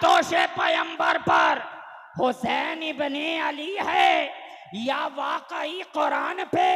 नादोश पैगंबर पर हुसैन इब्ने अली है या वाकई कुरान पे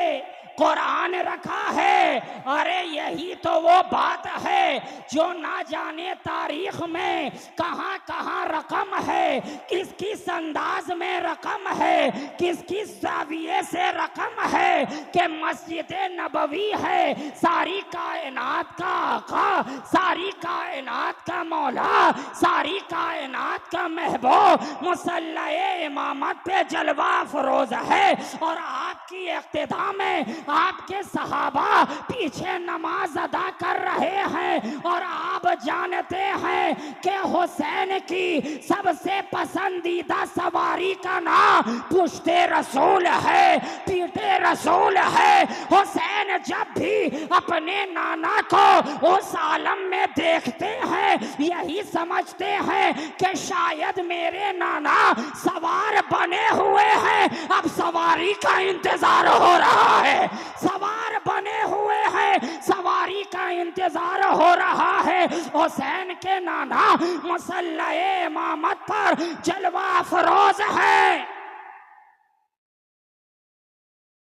कुरान रखा है? अरे यही तो वो बात है जो ना जाने तारीख में कहाँ कहाँ रकम है, किस किस अंदाज में रकम है, किस किस जाविये से रकम है कि मस्जिद नबवी है सारी कायनात का आका, सारी कायनात का मौला, सारी कायनात का महबूब मुसल्ले इमामत पे जलवा फरोज है। और आपकी इक्तिदा में आपके सहाबा पीछे नमाज अदा कर रहे हैं और आप जानते हैं कि हुसैन की सबसे पसंदीदा सवारी का नाम पुश्ते रसूल है, पीटे रसूल है। हुसैन जब भी अपने नाना को उस आलम में देखते हैं यही समझते हैं कि शायद मेरे नाना सवार बने हुए हैं, अब सवारी का इंतजार हो रहा है, सवार बने हुए हैं, सवारी का इंतजार हो रहा है। हुसैन के नाना मुसल्ले इमामत पर जलवा फरोज है,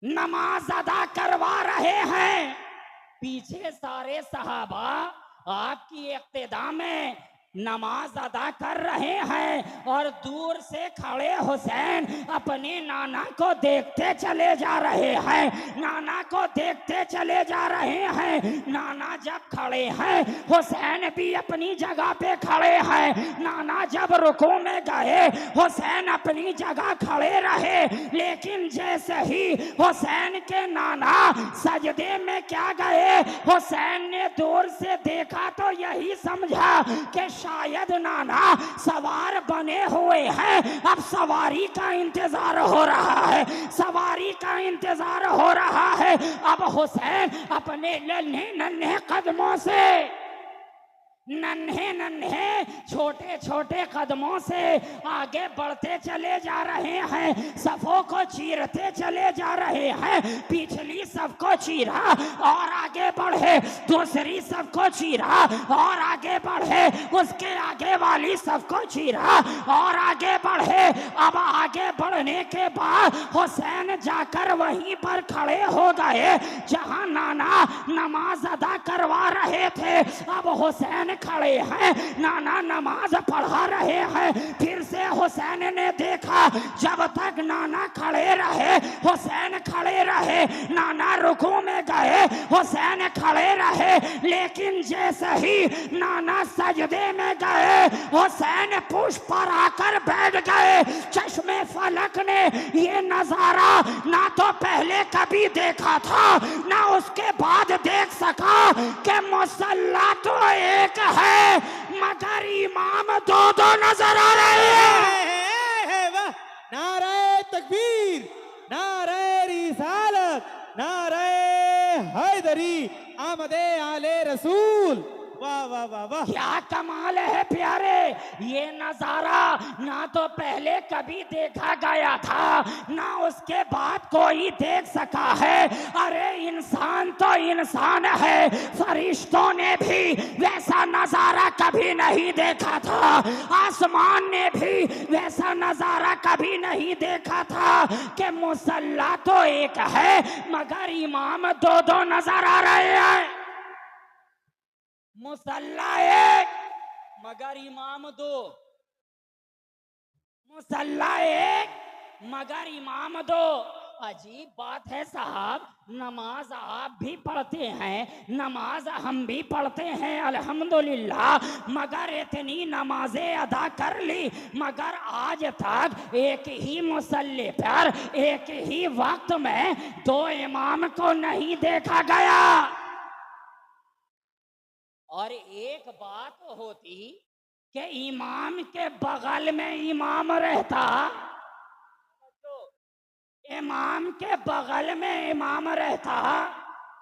नमाज अदा करवा रहे हैं। पीछे सारे सहाबा आपकी इक्तिदा में नमाज अदा कर रहे हैं और दूर से खड़े हुसैन अपने नाना को देखते चले जा रहे हैं, नाना को देखते चले जा रहे हैं। नाना जब खड़े हैं हुसैन भी अपनी जगह पे खड़े हैं, नाना जब रुकू में गए हुसैन अपनी जगह खड़े रहे। लेकिन जैसे ही हुसैन के नाना सजदे में क्या गए, हुसैन ने दूर से देखा तो यही समझा कि शायद नाना सवार बने हुए हैं, अब सवारी का इंतजार हो रहा है, सवारी का इंतजार हो रहा है। अब हुसैन अपने नन्हे नन्हे कदमों से, नन्हे नन्हे छोटे छोटे कदमों से आगे बढ़ते चले जा रहे हैं, सफों को चीरते चले जा रहे हैं। पिछली सबको चीरा और आगे बढ़े, दूसरी सबको चीरा और आगे बढ़े, उसके आगे वाली सबको चीरा और आगे बढ़े। अब आगे बढ़ने के बाद हुसैन जाकर वहीं पर खड़े हो गए जहां नाना नमाज अदा करवा रहे थे। अब हुसैन खड़े हैं, नाना नमाज पढ़ा रहे हैं। फिर से हुसैन ने देखा, जब तक नाना खड़े रहे हुसैन खड़े रहे, नाना रुकू में गए हुसैन खड़े रहे। लेकिन जैसे ही नाना सजदे में गए हुसैन पुष्प पर आकर बैठ गए। चश्मे फलक ने ये नजारा ना तो पहले कभी देखा था ना उसके बाद देख सका कि मुसल्ला तो एक है मगर इमाम दो दो नजर आ रहे हैं। नारे तकबीर, नारे रिसालत, नारे हैदरी, आमदे आले रसूल। वाह वाह वाह वाह, क्या कमाल है प्यारे। ये नजारा ना तो पहले कभी देखा गया था ना उसके बाद कोई देख सका है। अरे इंसान तो इंसान है, फरिश्तों ने भी वैसा नजारा कभी नहीं देखा था, आसमान ने भी वैसा नजारा कभी नहीं देखा था कि मुसल्ला तो एक है मगर इमाम दो दो नजर आ रहे हैं। मुसल्ला एक मगर इमाम दो, मुसल्ला एक मगर इमाम दो। अजीब बात है साहब, नमाज आप भी पढ़ते हैं, नमाज हम भी पढ़ते हैं अल्हम्दुलिल्लाह, मगर इतनी नमाजें अदा कर ली मगर आज तक एक ही मुसल्ले पर एक ही वक्त में दो इमाम को नहीं देखा गया। और एक बात होती कि इमाम के बगल में इमाम रहता, इमाम के बगल में इमाम रहता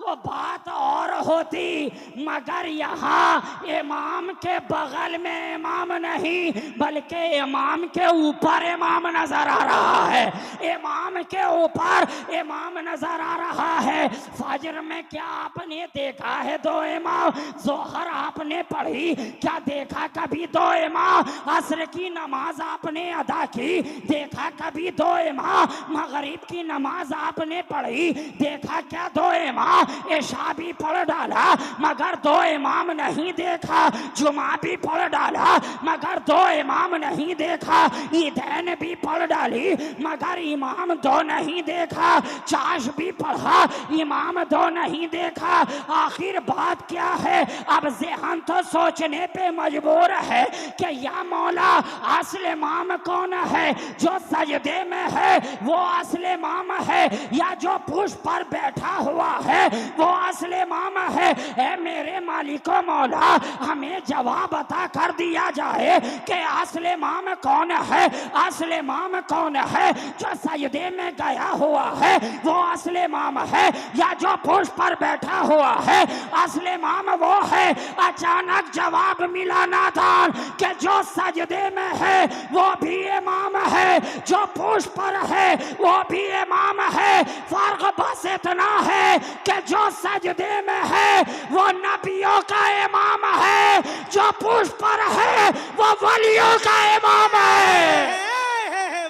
तो बात और होती, मगर यहाँ इमाम के बगल में इमाम नहीं बल्कि इमाम के ऊपर इमाम नजर आ रहा है, इमाम के ऊपर इमाम नजर आ रहा है। फजर में क्या आपने देखा है दो इमाम? जोहर आपने पढ़ी, क्या देखा कभी दो इमाम? असर की नमाज आपने अदा की, देखा कभी दो इमाम? मगरिब की नमाज आपने पढ़ी, देखा क्या दो इमाम? इशा भी पढ़ डाला मगर दो इमाम नहीं देखा, जुमा भी पढ़ डाला मगर दो इमाम नहीं देखा, ईदैन भी पढ़ डाली मगर इमाम दो नहीं देखा, चाश भी पढ़ा इमाम दो नहीं देखा। आखिर बात क्या है? अब ज़हन तो सोचने पे मजबूर है कि या मौला असल इमाम कौन है? जो सजदे में है वो असल इमाम है या जो पुष्प पर बैठा हुआ है वो असल इमाम है? ए मेरे मालिको मौला, हमें जवाब अता कर दिया जाए कि असल इमाम कौन है? असल इमाम कौन है? जो सजदे में गया हुआ है वो असल इमाम है या जो पुष्प पर बैठा हुआ है असल इमाम वो है? अचानक जवाब मिला नादान कि जो सजदे में है वो भी इमाम है, जो पुष्प पर है वो भी इमाम है। फर्क बस इतना है कि जो सजदे में है वो नबियों का इमाम है, जो पुष्प पर है वो वलियों का इमाम है।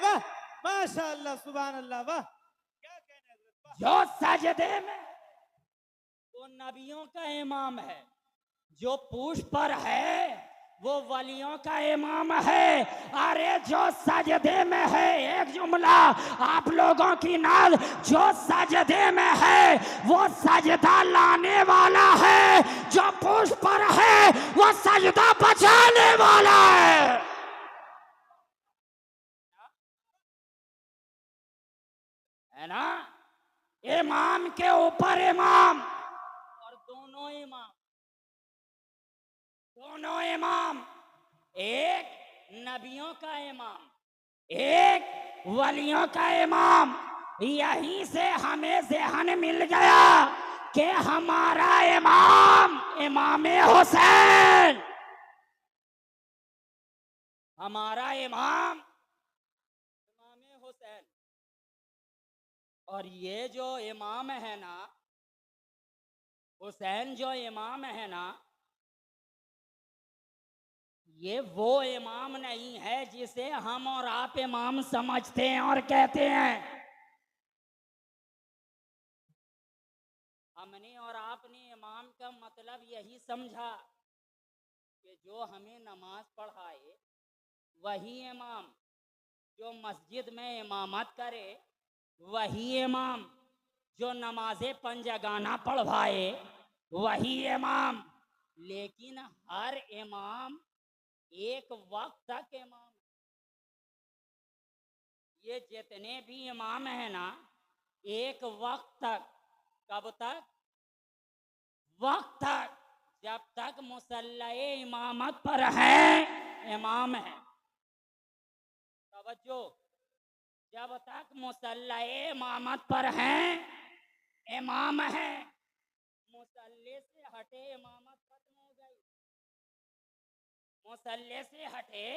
वाह माशाअल्लाह सुभान अल्लाह, वाह क्या कहने हजरत, जो सजदे में वो नबियों का इमाम है, जो पुष्प पर है वो वलियों का इमाम है। अरे जो सजदे में है, एक जुमला आप लोगों की नाल, जो सजदे में है वो सजदा लाने वाला है, जो पुष्प पर है वो सजदा बचाने वाला है। है ना? इमाम के ऊपर इमाम और दोनों इमाम, दोनों इमाम, एक नबियों का इमाम, एक वलियों का इमाम। यहीं से हमें ज़हन मिल गया कि हमारा इमाम इमाम हुसैन, हमारा इमाम इमाम हुसैन। और ये जो इमाम है ना, हुसैन जो इमाम है ना, ये वो इमाम नहीं है जिसे हम और आप इमाम समझते हैं और कहते हैं। हमने और आपने इमाम का मतलब यही समझा कि जो हमें नमाज पढ़ाए वही इमाम, जो मस्जिद में इमामत करे वही इमाम, जो नमाज़े पंजगाना पढ़वाए वही इमाम। लेकिन हर इमाम एक वक्त तक इमाम, ये जितने भी इमाम है ना, एक वक्त तक, कब तक? वक्त तक, जब तक मुसल्ले इमामत पर है इमाम है। तवज्जो, जब तक मुसल्ले इमामत पर है इमाम है, मुसल्ले से हटे इमामत खत्म हो गई, मुसल्ले से हटे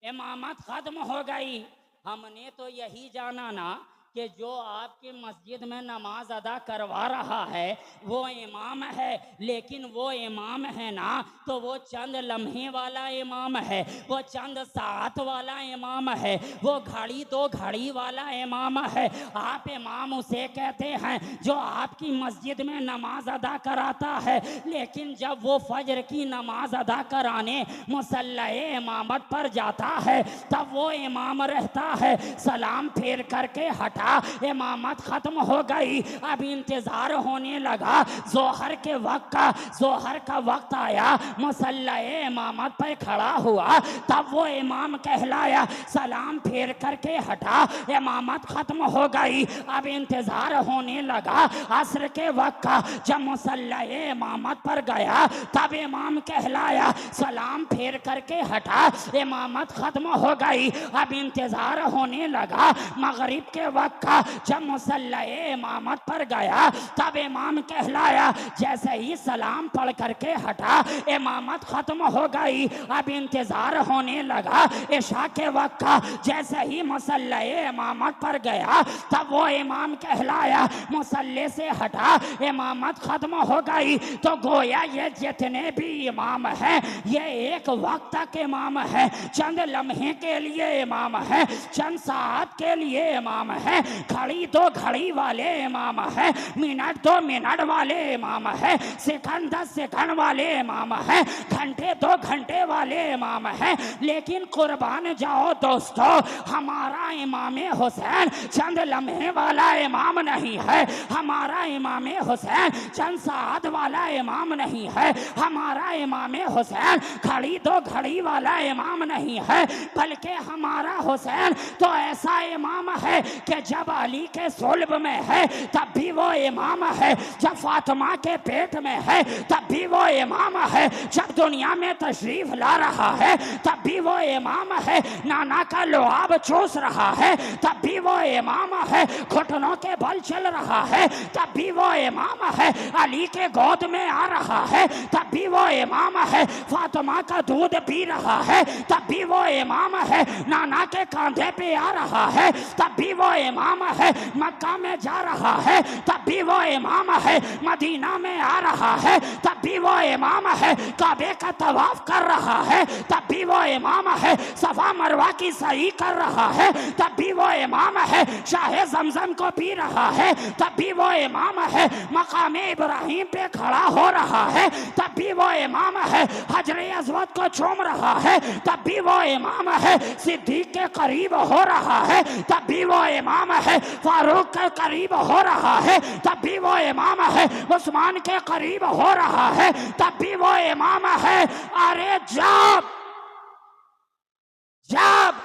इमामत खत्म हो गई। हमने तो यही जाना ना कि जो आपकी मस्जिद में नमाज अदा करवा रहा है वो इमाम है, लेकिन वो इमाम है ना तो वो चंद लम्हे वाला इमाम है, वो चंद साथ वाला इमाम है, वो घड़ी दो घड़ी वाला इमाम है। आप इमाम उसे कहते हैं जो आपकी मस्जिद में नमाज अदा कराता है, लेकिन जब वो फजर की नमाज अदा कराने मुसल्ले इमामत पर जाता है तब वो इमाम रहता है। सलाम फेर करके हटा, इमामत खत्म हो गई, अब इंतजार होने लगा जोहर के वक्त का। जोहर का वक्त आया, मुसल्ले इमामत पर खड़ा हुआ, तब वो इमाम कहलाया। सलाम फेर करके हटा, इमामत खत्म हो गई, अब इंतजार होने लगा असर के वक्त का। जब मुसल्ले इमामत पर गया तब इमाम कहलाया। सलाम फेर करके हटा, इमामत खत्म हो गई, अब इंतजार होने लगा मगरिब के वक्त वक्का जब मुसल्ले इमामत पर गया तब इमाम कहलाया। जैसे ही सलाम पढ़ करके हटा इमामत खत्म हो गई। अब इंतजार होने लगा इशा के वक्त का। जैसे ही मुसल्ले इमामत पर गया तब वो इमाम कहलाया। मुसल्ले से हटा इमामत खत्म हो गई। तो गोया ये जितने भी इमाम हैं ये एक वक्त तक इमाम है, चंद लम्हे के लिए इमाम है, चंद साथ के लिए इमाम है, घड़ी दो घड़ी वाले इमाम है, मिनट दो मिनट वाले इमाम है, सेकंड 10 सेकंड वाले इमाम है, घंटे 2 घंटे वाले इमाम है। लेकिन कुर्बान जाओ दोस्तों, हमारा इमाम हुसैन चंद लम्हे वाला इमाम नहीं है। हमारा इमाम हुसैन चंद साथ वाला इमाम नहीं है। हमारा इमाम हुसैन घड़ी 2 घड़ी वाला इमाम नहीं है, बल्कि हमारा हुसैन तो ऐसा इमाम है कि जब अली के सुल्ब में है तब भी वो इमाम है, जब फातिमा के पेट में है तब भी वो इमाम है, जब दुनिया में तशरीफ ला रहा है तब भी वो इमाम है, नाना का लुआब चूस रहा है तब भी वो इमाम है, घुटनों के बल चल रहा है तब भी वो इमाम है, अली के गोद में आ रहा है तब भी वो इमाम है, फातिमा का दूध पी रहा है तब भी वो इमाम है, नाना के कांधे पे आ रहा है तब भी वो इमाम है, मक्का में जा रहा है तब भी वो इमाम है, मदीना में आ रहा है तब भी वो इमाम है, काबे का तवाफ कर रहा है तब भी वो इमाम है, सफा मरवा की सही कर रहा है तब भी वो इमाम है, शाहे जमजम को पी रहा है तब भी वो इमाम है, मकाम इब्राहिम पे खड़ा हो रहा है तब भी वो इमाम है, हजरे अस्वद को चूम रहा है तब भी वो इमाम है, सिद्दीक के करीब हो रहा है तब भी वो इमाम है, फारूक के करीब हो रहा है तब भी वो इमाम है, उस्मान के करीब हो रहा है तब भी वो इमाम है। अरे जब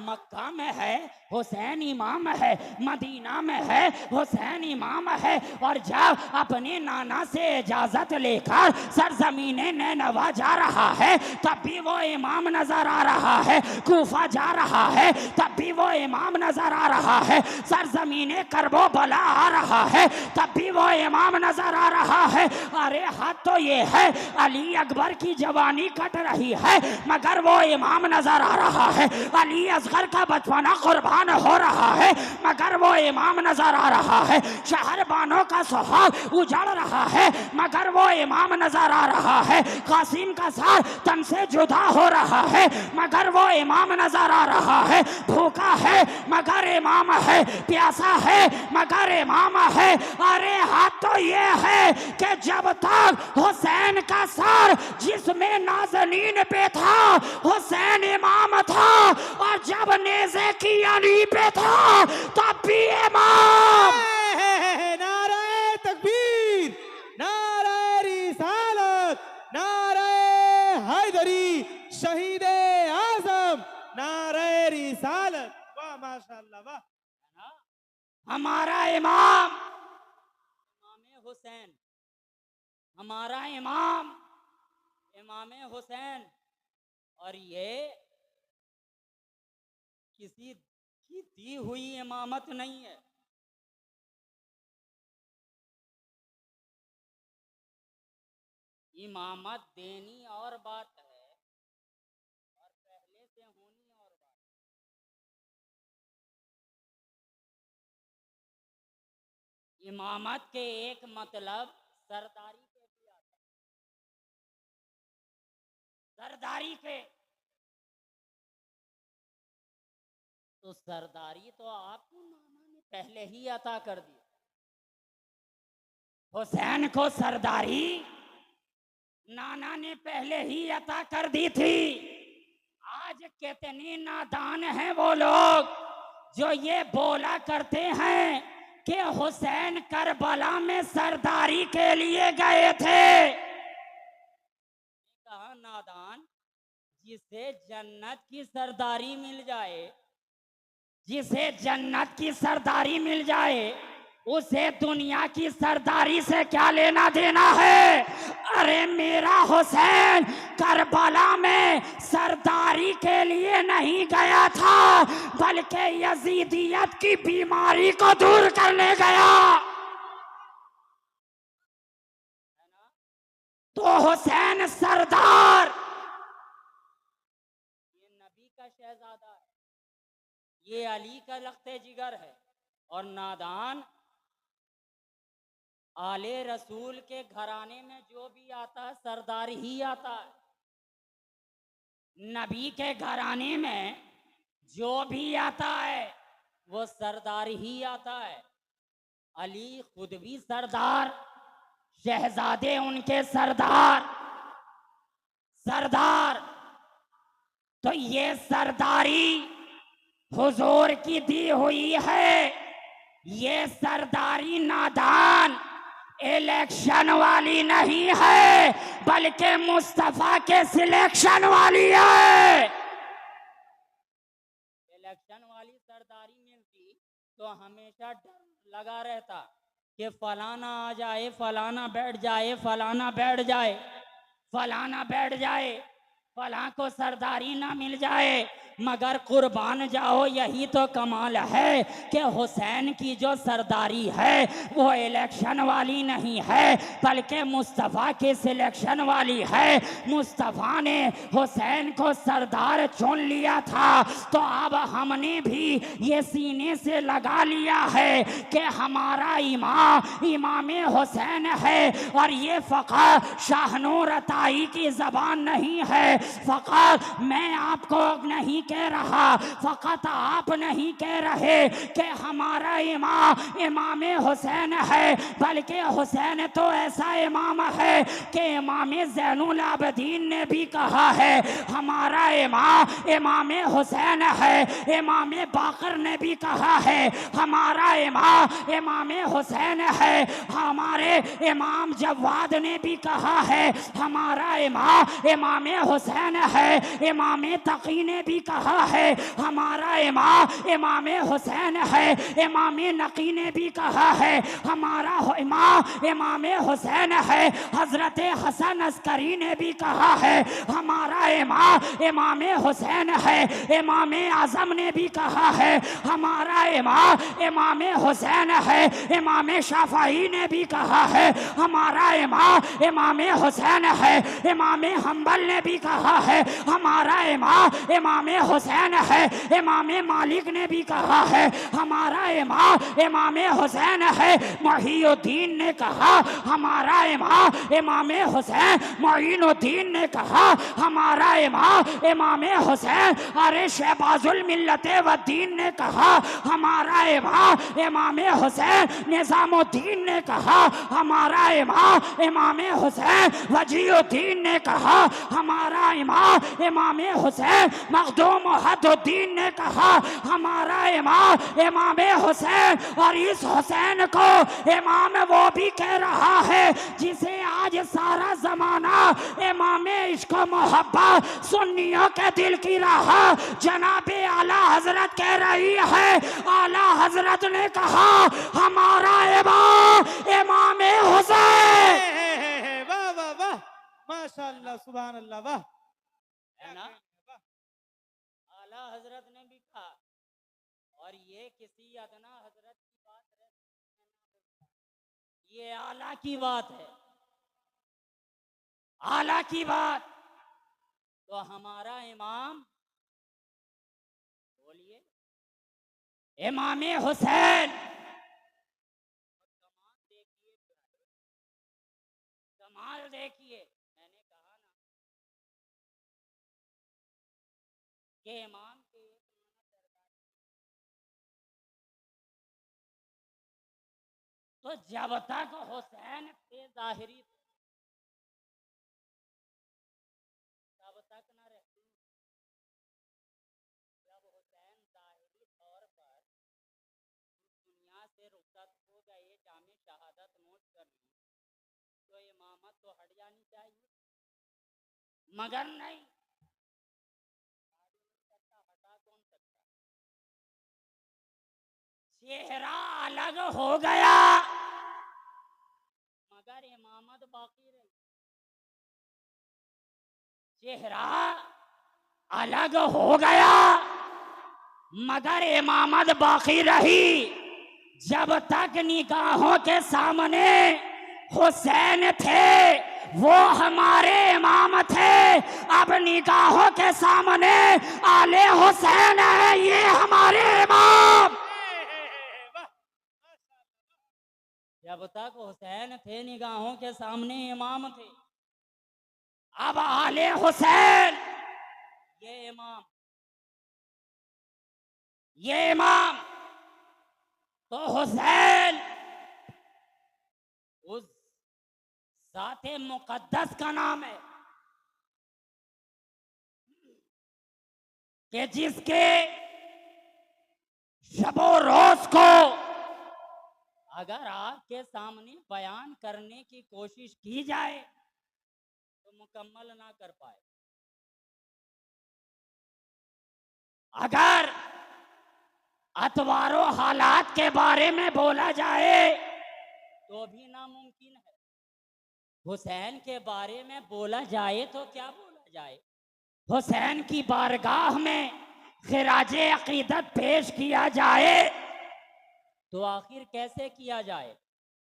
मक्का में है हुसैन इमाम है, मदीना में है हुसैन इमाम है, और जब अपने नाना से इजाजत लेकर सरजमीने नैनवा जा रहा है तब भी वो इमाम नजर आ रहा है, कूफा जा रहा है तब भी वो इमाम नजर आ रहा है, सरजमीने करबो बला आ रहा है तब भी वो इमाम नजर आ रहा है। अरे हाथ तो ये है अली अकबर की जवानी कट रही है मगर वो इमाम नजर आ रहा है, अली असगर का बचपना कुर्बान हो रहा है मगर वो इमाम नजर आ रहा है, शहरबानों का सुहाग उजड़ रहा है मगर वो इमाम नजर आ रहा है, कासिम का सार तन से जुदा हो रहा है मगर वो इमाम नजर आ रहा है, भूखा है मगर इमाम है, प्यासा है मगर इमाम है। अरे हाथ तो ये है कि जब तक हुसैन का सार जिसमें नाज़नीन पे था हुसैन इमाम था, और जब नेज़े की अली पे था तब भी इमाम। नारे तकबीर, नारे रिसालत, नारे हैदरी, शहीदे आजम, नारे रिसालत। वाह माशाअल्लाह वाह। हमारा इमाम हुसैन, हमारा इमाम इमाम हुसैन, और ये किसी की दी हुई इमामत नहीं है। इमामत देनी और बात है और पहले से होनी और बात। इमामत के एक मतलब सरदारी के भी आता है, सरदारी के। तो सरदारी तो आपको नाना ने पहले ही अता कर दी। हुसैन को सरदारी नाना ने पहले ही अता कर दी थी। आज कितने नादान हैं वो लोग जो ये बोला करते हैं कि हुसैन करबला में सरदारी के लिए गए थे। कहा नादान, जिसे जन्नत की सरदारी मिल जाए, जिसे जन्नत की सरदारी मिल जाए, उसे दुनिया की सरदारी से क्या लेना देना है। अरे मेरा हुसैन करबला में सरदारी बीमारी के लिए नहीं गया था, बल्कि यजीदियत की बीमारी को दूर करने गया। तो हुसैन सरदार ये नबी का शहजादा है, ये अली का लख्ते जिगर है, और नादान आले रसूल के घराने में जो भी आता है सरदार ही आता है। नबी के घराने में जो भी आता है वो सरदार ही आता है। अली खुद भी सरदार, शहजादे उनके सरदार। सरदार तो ये सरदारी हुजूर की दी हुई है। ये सरदारी नादान इलेक्शन वाली नहीं है, बल्कि मुस्तफा के सिलेक्शन वाली है। इलेक्शन वाली सरदारी मिलती तो हमेशा डर लगा रहता कि फलाना आ जाए, फलाना बैठ जाए, फलाना बैठ जाए, फलाना बैठ जाए, फला को सरदारी ना मिल जाए। मगर कुर्बान जाओ, यही तो कमाल है कि हुसैन की जो सरदारी है वो इलेक्शन वाली नहीं है, बल्कि मुस्तफ़ा के सिलेक्शन वाली है। मुस्तफ़ा ने हुसैन को सरदार चुन लिया था, तो अब हमने भी ये सीने से लगा लिया है कि हमारा इमाम हुसैन है। और ये फ़क़त शाहनूर अताई की ज़बान नहीं है, फ़क़त मैं आपको नहीं कह रहा, फ़क़त आप नहीं कह रहे कि हमारा इमाम हुसैन है, बल्कि हुसैन तो ऐसा इमाम है कि इमाम ज़ैनुल आबिदीन ने भी कहा है हमारा इमाम हुसैन है। इमाम बाक़र ने भी कहा है हमारा इमाम हुसैन है। हमारे इमाम जवाद ने भी कहा है हमारा इमाम हुसैन है। इमाम तकी ने भी कहा है हमारा इमाम हुसैन है। इमाम नकी ने भी कहा है हमारा इमाम हुसैन है। हजरत हसन अस्करी ने भी कहा है हमारा इमाम हुसैन है। इमाम आजम ने भी कहा है हमारा इमाम हुसैन है। इमाम शाफई ने भी कहा है हमारा इमाम हुसैन है। इमाम हम्बल ने भी कहा है हमारा इमाम हुसैन है। इमाम मालिक ने भी कहा है हमारा इमाम हुसैन है। मुहीउद्दीन ने कहा हमारा इमाम हुसैन। मुईनुद्दीन ने कहा हमारा इमाम हुसैन। अरे शहबाजुल मिल्लत व दीन ने कहा हमारा इमाम हुसैन। निज़ामुद्दीन ने कहा हमारा इमाम हुसैन। वजीउद्दीन ने कहा हमारा इमाम हुसैन। मखदूम हदुद्दीन ने कहा हमारा इमाम हुसैन। और इस हुसैन को इमाम वो भी कह रहा है जिसे आज सारा जमाना इमाम इश्क मोहब्बत सुन्नियों के दिल की राह जनाबे आला हजरत कह रही है। आला हजरत ने कहा हमारा इमाम हुसैन। वाह वाह वाह, माशाअल्लाह, सुभान अल्लाह, वाह। है ना? आला हजरत ने भी कहा, और ये किसी अदना हजरत की बात है, ये आला की बात है, आला की बात। तो हमारा इमाम, बोलिए, इमाम हुसैन। कमाल देखिए, मैंने कहा ना कि इमाम के तो जब तक हुसैन पे जाहिरी तब तक न रहती। जब हुसैन जाहिरी तौर पर दुनिया से रुखसत हो गए, जामे शहादत नोट कर ली, तो इमामत तो हट जानी चाहिए, मगर नहीं, हटा कौन सकता। चेहरा अलग हो गया मगर इमामत बाकी रही। चेहरा अलग हो गया, मगर इमामत बाकी रही। जब तक निगाहों के सामने हुसैन थे, वो हमारे इमाम थे। अब निगाहों के सामने आले हुसैन है, ये हमारे इमाम। वाह जब तक हुसैन थे निगाहों के सामने इमाम थे, अब आले हुसैन ये इमाम, ये इमाम। तो हुसैन उस ज़ाते मुक़द्दस का नाम है कि जिसके शबो रोज को अगर आपके सामने बयान करने की कोशिश की जाए तो मुकम्मल ना कर पाए। अगर अतवारो हालात के बारे में बोला जाए तो भी नामुमकिन है। हुसैन के बारे में बोला जाए तो क्या बोला जाए? हुसैन की बारगाह में खिराजे अकीदत पेश किया जाए तो आखिर कैसे किया जाए?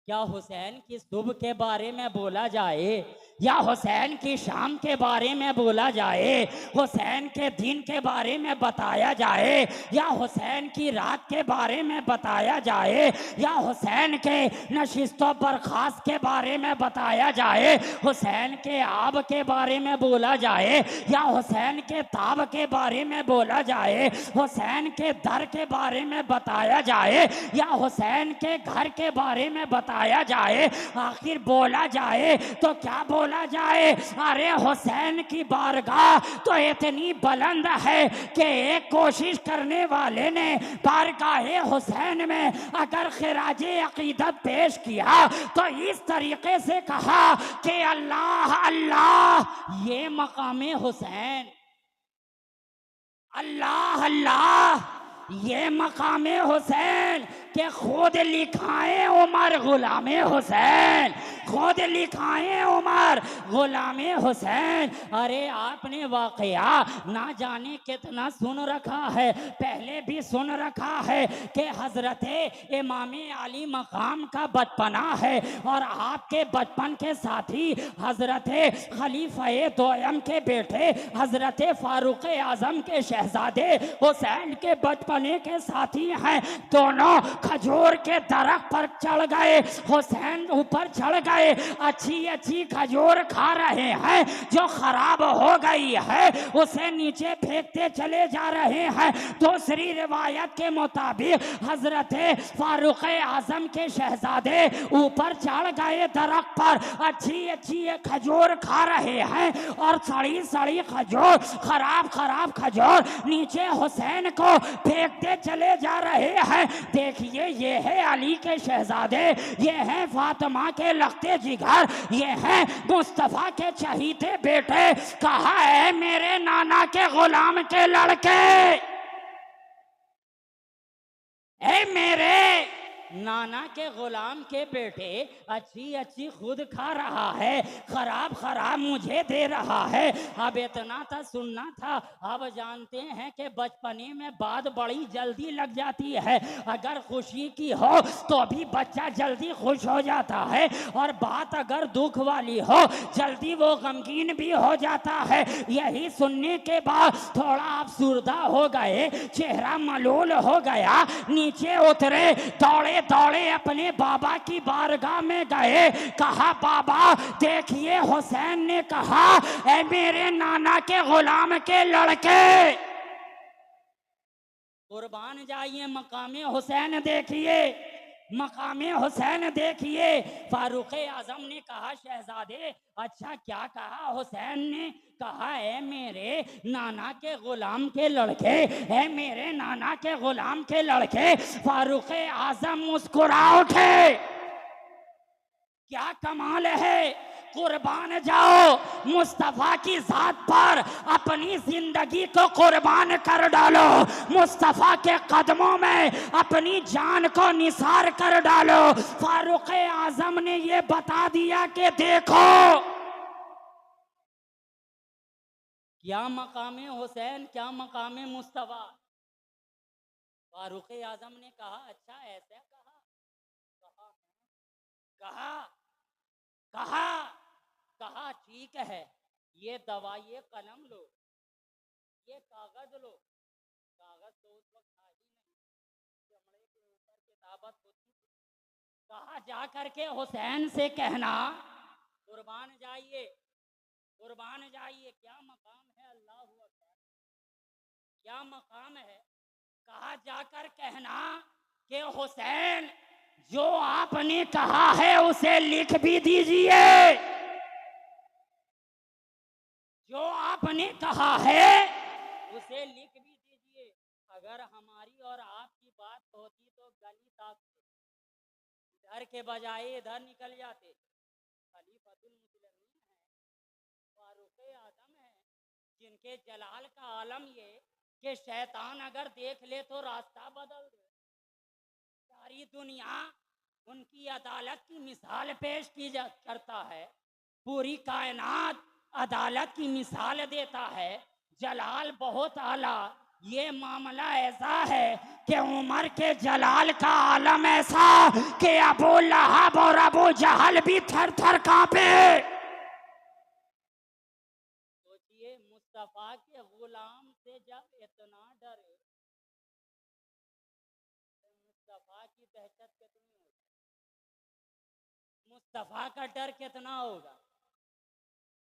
क्या हुसैन की सुबह के बारे में बोला जाए या हुसैन की शाम के बारे में बोला जाए, हुसैन के दिन के बारे में बताया जाए या हुसैन की रात के बारे में बताया जाए या हुसैन के नशिस्तों बरखास्त के बारे में बताया जाए, हुसैन के आब के बारे में बोला जाए या हुसैन के ताब के बारे में बोला जाए, हुसैन के दर के बारे में बताया जाए या हुसैन के घर के बारे में बताया जाए, आखिर बोला जाए तो क्या बोला जाए? अरे हुसैन की बारगाह तो इतनी बुलंद है कि एक कोशिश करने वाले ने बारगाह हुसैन में अगर खिराजे अकीदत पेश किया तो इस तरीके से कहा कि अल्लाह अल्लाह, ये मकामे हुसैन, अल्लाह अल्लाह, ये मकामे हुसैन के खुद लिखाए उमर गुलामे हुसैन, खुद लिखाए उमर गुलामे हुसैन। अरे आपने वाकया ना जाने कितना सुन रखा है, पहले भी सुन रखा है कि हजरत इमाम अली मकाम का बचपना है और आपके बचपन के साथी हजरत खलीफा दोयम के बेटे हजरत फारूक आजम के शहजादे हुसैन के बचपने के साथी हैं। दोनों खजूर के दरख्त पर चढ़ गए, हुसैन ऊपर चढ़ गए, अच्छी अच्छी खजूर खा रहे हैं, जो खराब हो गई है उसे नीचे फेंकते चले जा रहे हैं। दूसरी रिवायत के मुताबिक हजरत फारूक आजम के शहजादे ऊपर चढ़ गए दरख्त पर, अच्छी अच्छी खजूर खा रहे हैं और सड़ी सड़ी खजूर, खराब खराब खजूर नीचे हुसैन को फेंकते चले जा रहे हैं। देखिए ये है अली के शहजादे, ये है फातिमा के लखते जिगर, ये है मुस्तफा के चहीते बेटे। कहा है मेरे नाना के गुलाम के लड़के, ए मेरे नाना के गुलाम के बेटे अच्छी अच्छी खुद खा रहा है, खराब खराब मुझे दे रहा है। अब इतना था सुनना था। अब जानते हैं कि बचपने में बात बड़ी जल्दी लग जाती है। अगर खुशी की हो तो भी बच्चा जल्दी खुश हो जाता है और बात अगर दुख वाली हो जल्दी वो गमगीन भी हो जाता है। यही सुनने के बाद थोड़ा अफसुर्दा हो गए, चेहरा मलूल हो गया, नीचे उतरे, दौड़े दौड़े अपने बाबा की बारगाह में गए। कहा बाबा देखिए हुसैन ने कहा ऐ मेरे नाना के गुलाम के लड़के, कुर्बान जाइए, मकामे हुसैन देखिए, मकामे हुसैन देखिए। फारूक आजम ने कहा शहजादे अच्छा क्या कहा? हुसैन ने कहा है मेरे नाना के गुलाम के लड़के, है मेरे नाना के गुलाम के लड़के। फारूक आजम मुस्कुरा उठे, क्या कमाल है, कुर्बान जाओ, मुस्तफ़ा की जात पर अपनी जिंदगी को कुर्बान कर डालो, मुस्तफ़ा के कदमों में अपनी जान को निसार कर डालो। फारूक आजम ने ये बता दिया कि देखो क्या मकाम हुसैन, क्या मकाम मुस्तफ़ा। फारूक आजम ने कहा अच्छा ऐसा कहा कहा कहा कहा ठीक है, ये दवा ये कलम लो, ये कागज लो। कागज तो उस वक्त था ही नहीं, चमड़े के ऊपर किताबत होती थी। कहा जा करके हुसैन से कहना कुर्बान जाइए, कुर्बान जाइए। क्या मकाम है, अल्लाह अकबर, क्या मकाम है। कहा जाकर कहना कि हुसैन जो आपने कहा है उसे लिख भी दीजिए, जो आपने कहा है उसे लिख भी दीजिए। अगर हमारी और आपकी बात होती तो गली तक इधर के बजाय इधर निकल जाते। खलीफतुल मुस्लिमीन है, फारूक आजम है, जिनके जलाल का आलम ये कि शैतान अगर देख ले तो रास्ता बदल दे। सारी दुनिया उनकी अदालत की मिसाल पेश की जा करता है, पूरी कायनात अदालत की मिसाल देता है। जलाल बहुत आला। ये मामला ऐसा है कि उमर के जलाल का आलम ऐसा कि अबू लहब और अबू जहल भी थर थर कांपे। सोचिए मुस्तफा के गुलाम से जब इतना डरे तो मुस्तफा की दहशत कितनी होगी, मुस्तफा का डर कितना होगा,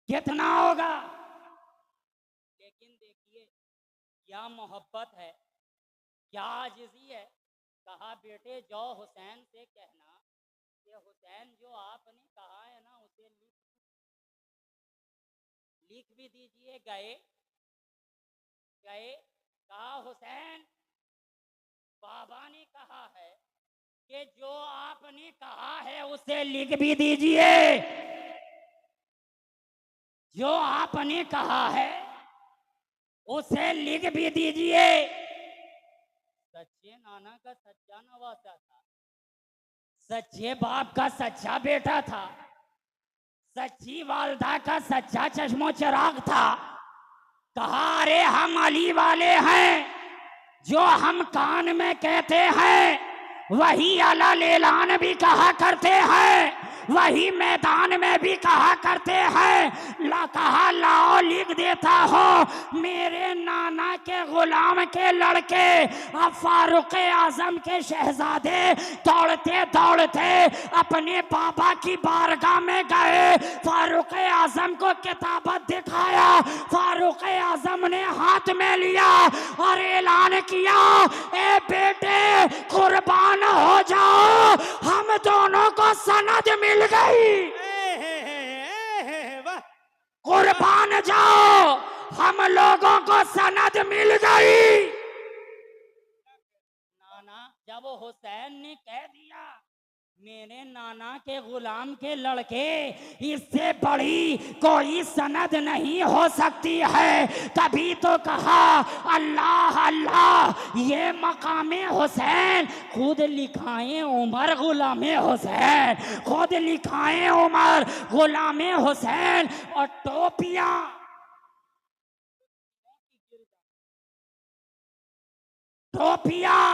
कितना होगा। लेकिन देखिए क्या मोहब्बत है, क्या आजिज़ी है। कहा बेटे जाओ हुसैन से कहना कि हुसैन जो आपने कहा है ना उसे लिख भी दीजिए। गए गए कहा हुसैन बाबा ने कहा है कि जो आपने कहा है उसे लिख भी दीजिए, जो आपने कहा है उसे लिख भी दीजिए। सच्चे नाना का सच्चा नवासा था, सच्चे बाप का सच्चा बेटा था, सच्ची वालदा का सच्चा चश्मो चिराग था। कहा अरे हम अली वाले हैं, जो हम कान में कहते हैं वही अला लेलान भी कहा करते हैं, वही मैदान में भी कहा करते हैं। ला कहा लाओ लिख देता हो मेरे नाना के गुलाम के लड़के। अब फारूक आजम के शहजादे दौड़ते दौड़ते अपने बाबा की बारगाह में गए, फारूक आजम को किताबत दिखाया। फारूक आजम ने हाथ में लिया और ऐलान किया ए बेटे कुर्बान हो जाओ, हम दोनों को सनद मिल गई। वाह कुर्बान जाओ, हम लोगों को सनद मिल गई। नाना जब हुसैन ने कह दिया मेरे नाना के गुलाम के लड़के, इससे बड़ी कोई सनद नहीं हो सकती है। तभी तो कहा अल्लाह अल्लाह, ये मकामे हुसैन खुद लिखाए उमर गुलामे हुसैन, खुद लिखाए उमर गुलामे हुसैन। और टोपियां टोपियां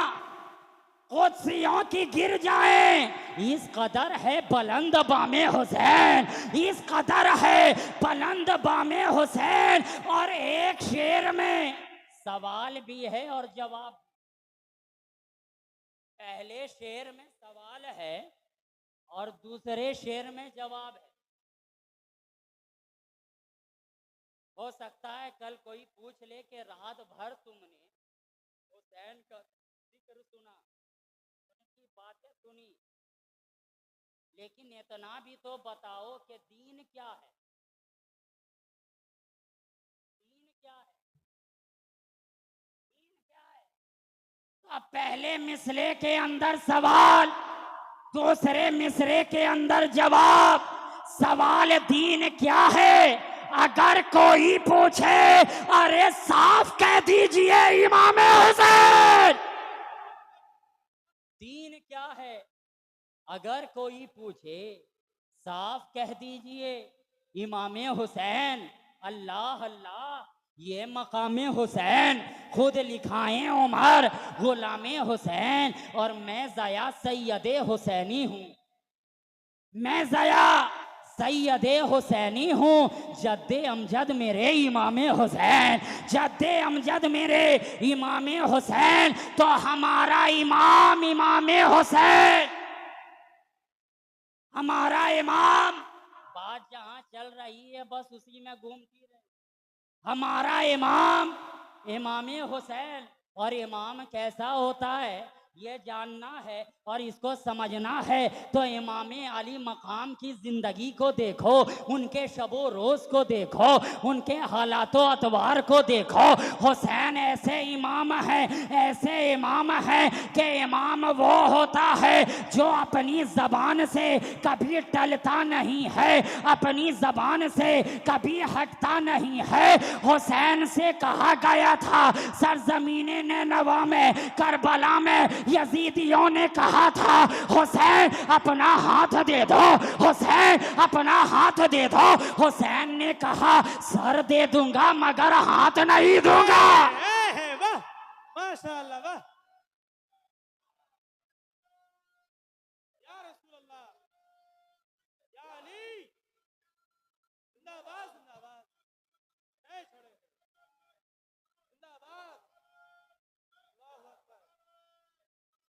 कुर्सियों की गिर जाएं, इस कदर है बुलंद बामे हुसैन, इस कदर है बुलंद बामे हुसैन। और एक शेर में सवाल भी है और जवाब। पहले शेर में सवाल है और दूसरे शेर में जवाब है। हो सकता है कल कोई पूछ ले कि रात भर तुमने हुसैन का जिक्र सुना, उनकी बातें सुनी, लेकिन इतना भी तो बताओ कि दीन क्या है, दीन क्या है, दीन क्या है। अब पहले मिसरे के अंदर सवाल, दूसरे मिसरे के अंदर जवाब। सवाल दीन क्या है। अगर कोई पूछे अरे साफ कह दीजिए इमाम हुसैन, दीन क्या है। अगर कोई पूछे साफ कह दीजिए इमाम हुसैन। अल्लाह अल्लाह, ये मकामे हुसैन खुद लिखाए उमर गुलामे हुसैन, और मैं ज़या सैयदे हुसैनी हूँ। मैं ज़या सैयदे हुसैनी हूँ। जद्दे अमजद मेरे इमामे हुसैन, जद्दे अमजद मेरे इमामे हुसैन, तो हमारा इमाम इमामे हुसैन, हमारा इमाम। बात जहाँ चल रही है बस उसी में घूमती रहे। हमारा इमाम इमामे हुसैन, और इमाम कैसा होता है ये जानना है और इसको समझना है तो इमामे अली मकाम की ज़िंदगी को देखो, उनके शबो रोज़ को देखो, उनके हालातो अतवार को देखो। हुसैन ऐसे इमाम है, ऐसे इमाम है कि इमाम वो होता है जो अपनी ज़बान से कभी टलता नहीं है, अपनी ज़बान से कभी हटता नहीं है। हुसैन से कहा गया था सरजमीन नैनवा में, करबला में यजीदियों ने कहा था हुसैन अपना हाथ दे दो, हुसैन अपना हाथ दे दो। हुसैन ने कहा सर दे दूंगा मगर हाथ नहीं दूंगा। वाह माशाअल्लाह वाह। या रसूल अल्लाह, या अली, जिंदाबाद जिंदाबाद, नहीं छोड़ेंगे, जिंदाबाद, अल्लाहु अकबर,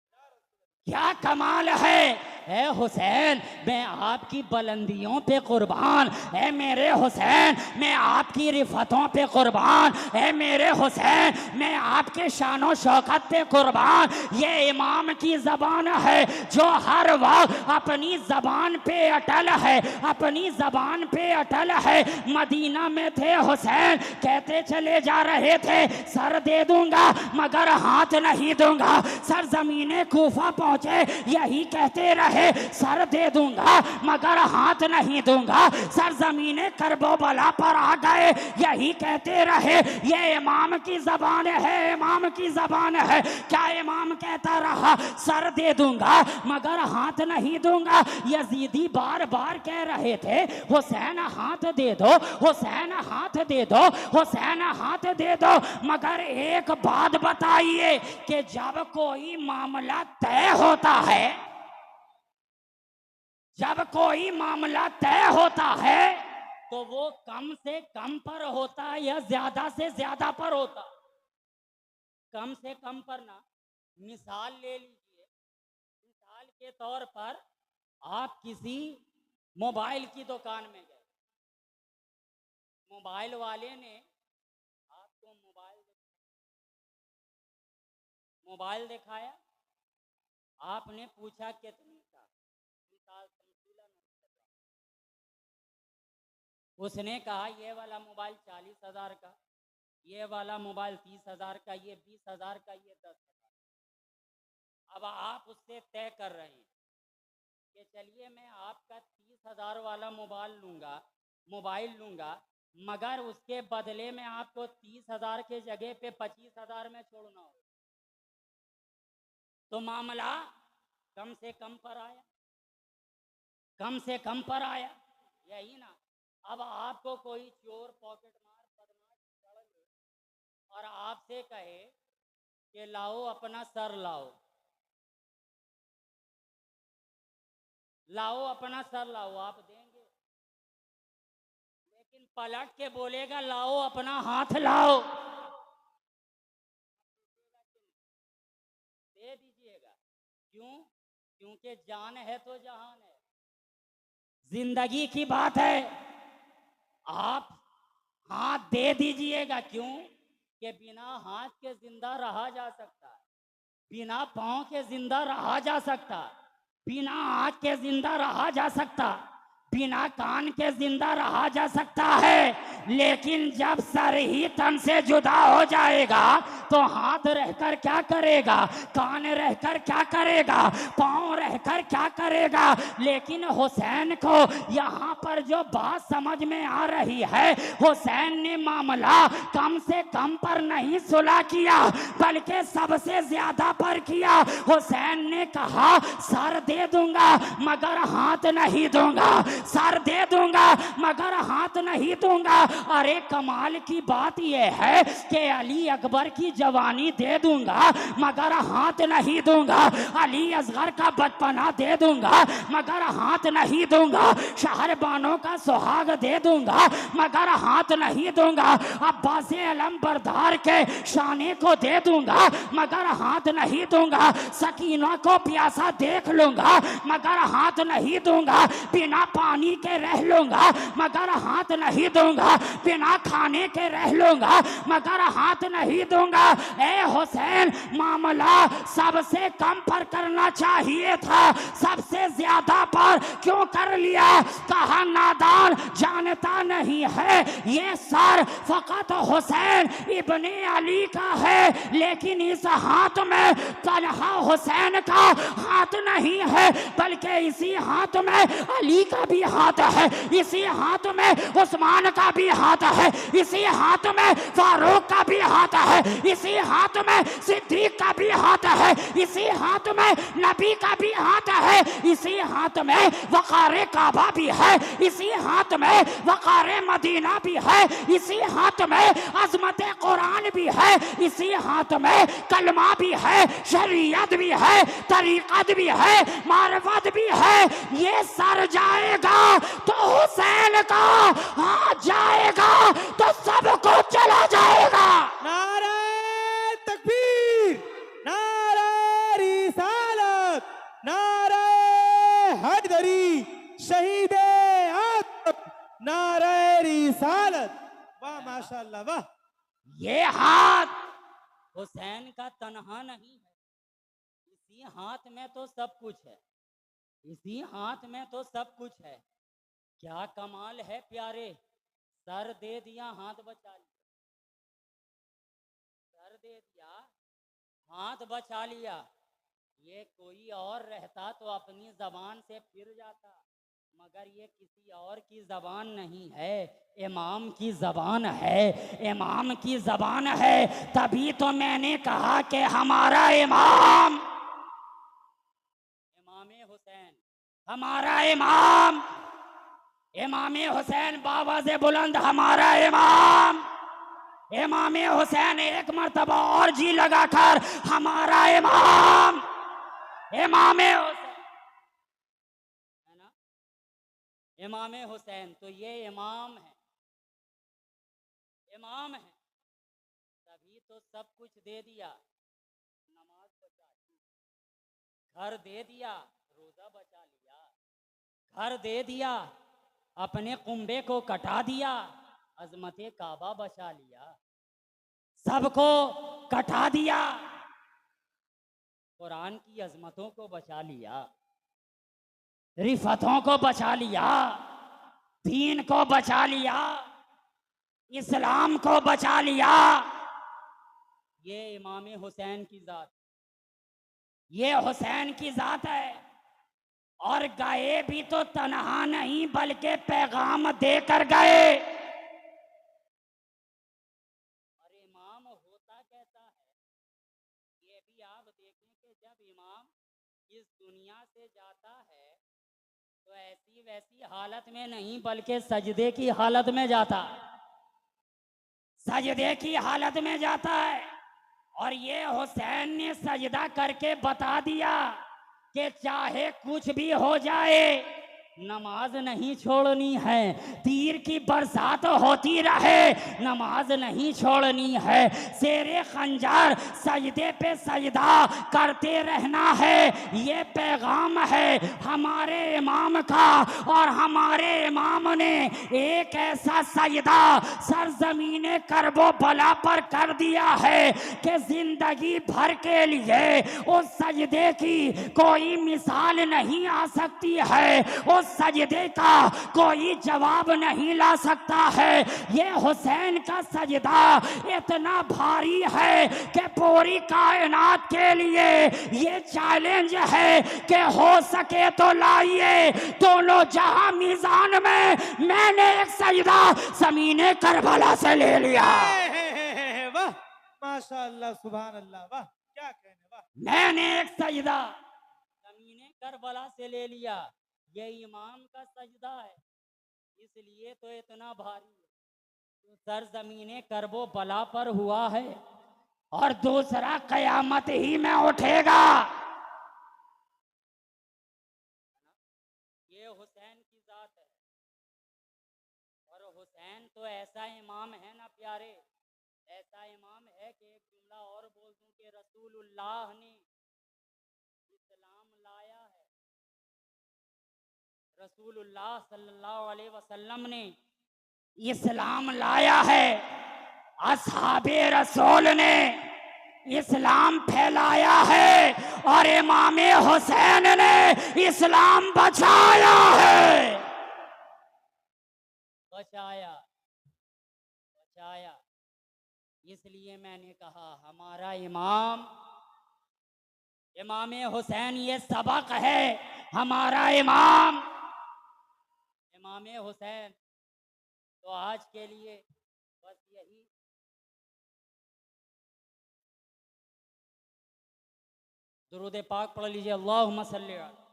या रसूल अल्लाह। क्या कमाल है ए हुसैन, मैं आपकी बुलंदियों पे कुर्बान, ए मेरे हुसैन मैं आपकी रिफतों पे कुर्बान, ए मेरे हुसैन मैं आपके शानो शौकत पे कुर्बान। ये इमाम की ज़बान है जो हर वक्त अपनी ज़बान पे अटल है, अपनी ज़बान पे अटल है। मदीना में थे हुसैन, कहते चले जा रहे थे सर दे दूंगा मगर हाथ नहीं दूंगा। सर ज़मीने कूफा पहुँचे यही कहते रहे सर दे दूंगा मगर हाथ नहीं दूंगा। सर ज़मीने करबला पर आ गए यही कहते रहे ये इमाम की ज़बान है, इमाम की ज़बान है। क्या इमाम कहता रहा सर दे दूंगा मगर हाथ नहीं दूंगा। यजीदी बार बार कह रहे थे हुसैन हाथ दे दो, हुसैन हाथ दे दो, हुसैन हाथ दे दो। मगर एक बात बताइए कि जब कोई मामला तय होता है, जब कोई मामला तय होता है तो वो कम से कम पर होता है या ज्यादा से ज्यादा पर होता? कम से कम पर ना। मिसाल ले लीजिए, मिसाल के तौर पर आप किसी मोबाइल की दुकान में गए, मोबाइल वाले ने आपको मोबाइल दिखाया, आपने पूछा कितने का, उसने कहा ये वाला मोबाइल 40,000 का, ये वाला मोबाइल 30,000 का, ये 20,000 का, ये 10,000। अब आप उससे तय कर रहे हैं कि चलिए मैं आपका 30,000 वाला मोबाइल लूँगा मगर उसके बदले में आपको 30,000 के जगह पे 25,000 में छोड़ना हो। तो मामला कम से कम पर आया, कम से कम पर आया, यही ना। अब आपको कोई चोर, पॉकेट मार, बदमाश पकड़ ले और आपसे कहे कि लाओ अपना सर लाओ, लाओ अपना सर लाओ, आप देंगे? लेकिन पलट के बोलेगा लाओ अपना हाथ लाओ, दे दीजिएगा। क्यों? क्योंकि जान है तो जहान है, जिंदगी की बात है। आप हाथ दे दीजिएगा। क्यों? कि बिना हाथ के जिंदा रहा जा सकता है, बिना पाँव के जिंदा रहा जा सकता, बिना आँख के जिंदा रहा जा सकता, बिना कान के जिंदा रहा जा सकता है। लेकिन जब सर ही तन से जुदा हो जाएगा तो हाथ रहकर क्या करेगा, कान रहकर क्या करेगा, पाँव रहकर क्या करेगा। लेकिन हुसैन को यहाँ पर जो बात समझ में आ रही है, हुसैन ने मामला कम से कम पर नहीं सुलह किया बल्कि सबसे ज्यादा पर किया। हुसैन ने कहा सर दे दूंगा मगर हाथ नहीं दूंगा। सर दे दूंगा मगर हाथ नहीं दूंगा। अरे कमाल की बात यह है कि अली अकबर की जवानी दे दूंगा मगर हाथ नहीं दूंगा। अली असगर का बचपना दे दूंगा मगर हाथ नहीं दूंगा। शहरबानों का सुहाग दे दूंगा मगर हाथ नहीं दूंगा। अब्बास अलम बरदार के शाने को दे दूंगा मगर हाथ नहीं दूंगा। सकीना को प्यासा देख लूंगा मगर हाथ नहीं दूंगा। बिना पानी के रह लूंगा मगर हाथ नहीं दूंगा। बिना खाने के रह लूंगा मगर हाथ नहीं दूंगा। ए हुसैन, मामला सबसे कम पर करना चाहिए था, सबसे ज्यादा पर क्यों कर लिया? कहा नादान जानता नहीं है ये सर फकत हुसैन इब्ने अली का है, लेकिन इस हाथ में तन्हा हुसैन का हाथ नहीं है बल्कि इसी हाथ में अली का भी हाथ है, इसी हाथ में उस्मान का भी हाथ है, इसी हाथ में फारूक का भी हाथ है, इसी हाथ में सिद्दीक का भी हाथ है, इसी हाथ में नबी का भी हाथ है, इसी हाथ में वक़ारे काबा भी है, इसी हाथ में वक़ारे मदीना भी है, इसी हाथ में अजमत कुरान भी है, इसी हाथ में कलमा भी है, शरीयत भी है, तरीक़त भी है, मारफत भी है। ये सर जाएगा तो हुसैन का हाथ जाएगा तो सबको चला जाएगा। नारे तकबीर, नारे रिसालत, नारे हैदरी, शहीदे आदम, नारे रिसालत। वाह माशाअल्लाह वाह। ये हाथ हुसैन का तन्हा नहीं है, इसी हाथ में तो सब कुछ है, इसी हाथ में तो सब कुछ है। क्या कमाल है प्यारे, सर दे दिया हाथ बचा लिया, सर दे दिया हाथ बचा लिया। ये कोई और रहता तो अपनी जबान से फिर जाता, मगर ये किसी और की जबान नहीं है, इमाम की जबान है, इमाम की जबान है। तभी तो मैंने कहा कि हमारा इमाम इमाम हुसैन, हमारा इमाम इमाम हुसैन, बाबा से बुलंद हमारा इमाम इमाम हुसैन। एक मर्तबा और जी लगाकर हमारा इमाम इमाम हुसैन है ना, इमाम हुसैन। तो ये इमाम है, इमाम है, तभी तो सब कुछ दे दिया। नमाज बचा ली, घर दे दिया, रोजा बचा लिया, घर दे दिया, अपने कुंबे को कटा दिया, अजमते काबा बचा लिया, सबको कटा दिया, कुरान की अजमतों को बचा लिया, रिफतों को बचा लिया, दीन को बचा लिया, इस्लाम को बचा लिया। ये इमाम हुसैन की जात, ये हुसैन की जात है। और गए भी तो तन्हा नहीं बल्कि पैगाम देकर गए। और इमाम होता कैसा है ये भी आप देखें कि जब इमाम इस दुनिया से जाता है तो ऐसी वैसी हालत में नहीं बल्कि सजदे की हालत में जाता है, सजदे की हालत में जाता है। और ये हुसैन ने सजदा करके बता दिया कि चाहे कुछ भी हो जाए नमाज नहीं छोड़नी है, तीर की बरसात होती रहे नमाज नहीं छोड़नी है, शेरे खंजर सजदे पे सजदा करते रहना है। ये पैगाम है हमारे इमाम का। और हमारे इमाम ने एक ऐसा सजदा सरजमीन करबो बला पर कर दिया है कि जिंदगी भर के लिए उस सजदे की कोई मिसाल नहीं आ सकती है, उस सजदे का कोई जवाब नहीं ला सकता है। ये हुसैन का सजदा इतना भारी है कि पूरी कायनात के लिए ये चैलेंज है कि हो सके तो लाइए दोनों जहां मीजान में। मैंने एक सजदा ज़मीने करबला से ले लिया। वाह माशाअल्लाह सुभान अल्लाह वाह क्या कहने वाह। मैंने एक सजदा ज़मीने करबला से ले लिया। ये इमाम का सजदा है, इसलिए तो इतना भारी है। तो सर ज़मीने करबो बला पर हुआ है और दूसरा कयामत ही में उठेगा। ये हुसैन की जात है, और हुसैन तो ऐसा इमाम है ना प्यारे, ऐसा इमाम है कि एक जुमला और बोल दूं कि रसूलुल्लाह ने इस्लाम लाया है, रसूलुल्लाह सल्लल्लाहु अलैहि वसल्लम ने इस्लाम लाया है, असहाबे रसूल ने इस्लाम फैलाया है, और इमाम हुसैन ने इस्लाम बचाया है। बचाया बचाया, इसलिए मैंने कहा हमारा इमाम इमाम हुसैन ये सबक है, हमारा इमाम इमाम हुसैन। तो आज के लिए बस यही। दुरूद पाक पढ़ लीजिए, अल्लाहुम्मा सल्ली अला।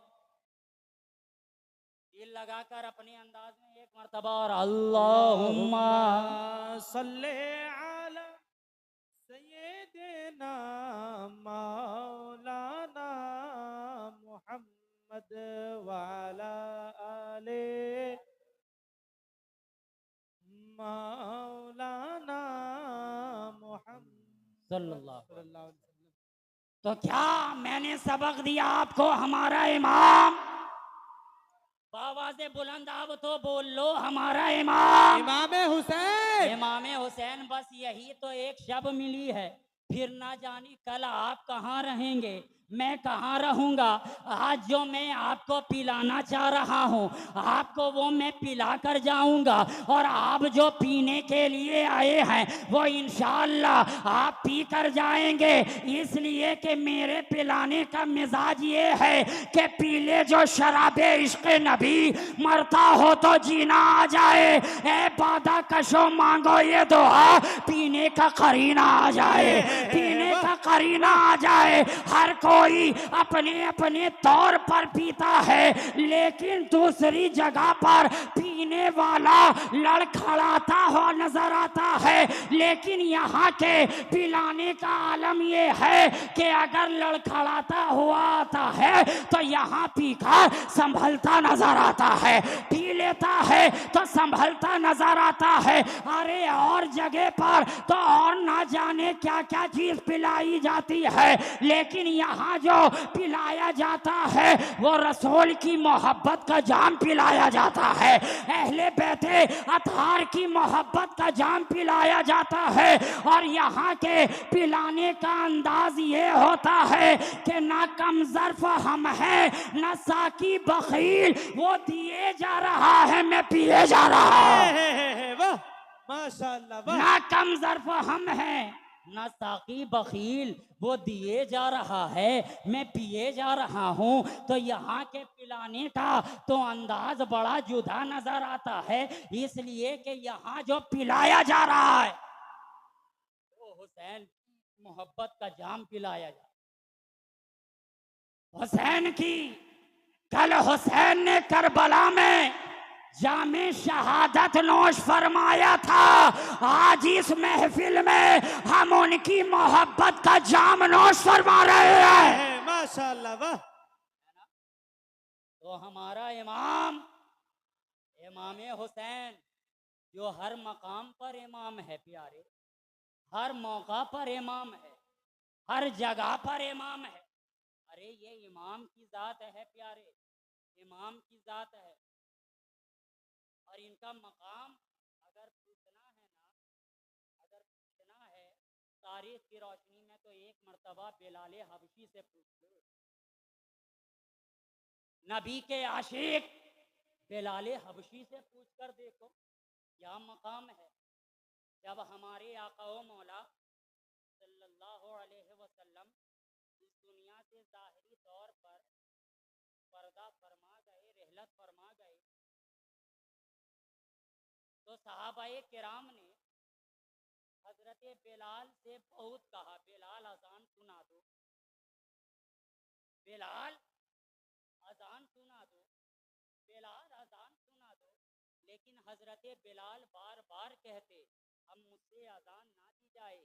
दिल लगाकर अपने अंदाज में एक मर्तबा, और अल्लाहुम्मा सल्ले अला सय्यिदना मौलाना मुहम्मद वाला आले मौलाना मुहम्मद सल्लल्लाहु अलैहि सल्लल्लाहु अलैहि वसल्लम। तो क्या मैंने सबक दिया आपको, हमारा इमाम। बाबा से बुलंद अब तो बोल लो, हमारा इमाम इमाम हुसैन। इमाम हुसैन। बस यही तो एक शब मिली है, फिर ना जाने कल आप कहाँ रहेंगे, मैं कहाँ रहूंगा। आज जो मैं आपको पिलाना चाह रहा हूँ, आपको वो मैं पिला कर जाऊंगा, और आप जो पीने के लिए आए हैं वो इंशाअल्लाह आप पी कर जाएंगे। इसलिए कि मेरे पिलाने का मिजाज ये है कि पीले जो शराबे इश्क नबी, मरता हो तो जीना आ जाए। ए बादा कशो मांगो ये दुआ, पीने का करीना आ जाए, पीने का करीना आ जाए। हर कोई अपने अपने तौर पर पीता है, लेकिन दूसरी जगह पर पीने वाला लड़खड़ाता हुआ नजर आता है। लेकिन यहाँ के पिलाने का आलम ये है कि अगर लड़खड़ाता हुआ आता है तो यहाँ पीकर संभलता नजर आता है, पी लेता है तो संभलता नजर आता है। अरे और जगह पर तो और ना जाने क्या क्या चीज पिलाई जाती है, लेकिन यहाँ जो पिलाया जाता है वो रसूल की मोहब्बत का जाम पिलाया जाता है, अहले बैते अतहार की मोहब्बत का जाम पिलाया जाता है। और यहाँ के पिलाने का अंदाज ये होता है कि ना कम ज़र्फ हम हैं, ना साकी बखील, वो दिए जा रहा है मैं पिए जा रहा हूं। वाह माशाअल्लाह वाह। ना कम ज़र्फ हम हैं, ना साकी बखील, वो दिए जा रहा है मैं पिए जा रहा हूँ। तो यहाँ के पिलाने का तो अंदाज बड़ा जुदा नजर आता है, इसलिए कि यहाँ जो पिलाया जा रहा है वो हुसैन की मोहब्बत का जाम पिलाया जा, हुसैन की। कल हुसैन ने करबला में जामे शहादत नोश फरमाया था, आज इस महफिल में हम उनकी मोहब्बत का जाम नोश फरमा रहे हैं। माशाअल्लाह वाह। तो हमारा इमाम इमाम हुसैन जो हर मकाम पर इमाम है प्यारे, हर मौका पर इमाम है, हर जगह पर इमाम है। अरे ये इमाम की जात है प्यारे, इमाम की जात है। और इनका मकाम अगर पूछना है ना, अगर पूछना है तारीख की रोशनी में, तो एक मर्तबा बिलाल हबशी से पूछ लो। नबी के आशिक बिलाल हबशी से पूछ कर देखो क्या मकाम है। जब हमारे आका व मौला सल्लल्लाहु अलैहि वसल्लम इस दुनिया से ज़ाहिरी तौर पर पर्दा फरमा गए, रहलत फरमा गए, तो सहाबाए किराम ने हजरत बिलाल से बहुत कहा, बिलाल अजान सुना दो, बिलाल अजान सुना दो। लेकिन हजरत बिलाल बार बार कहते, अब मुझसे अजान ना दी जाए,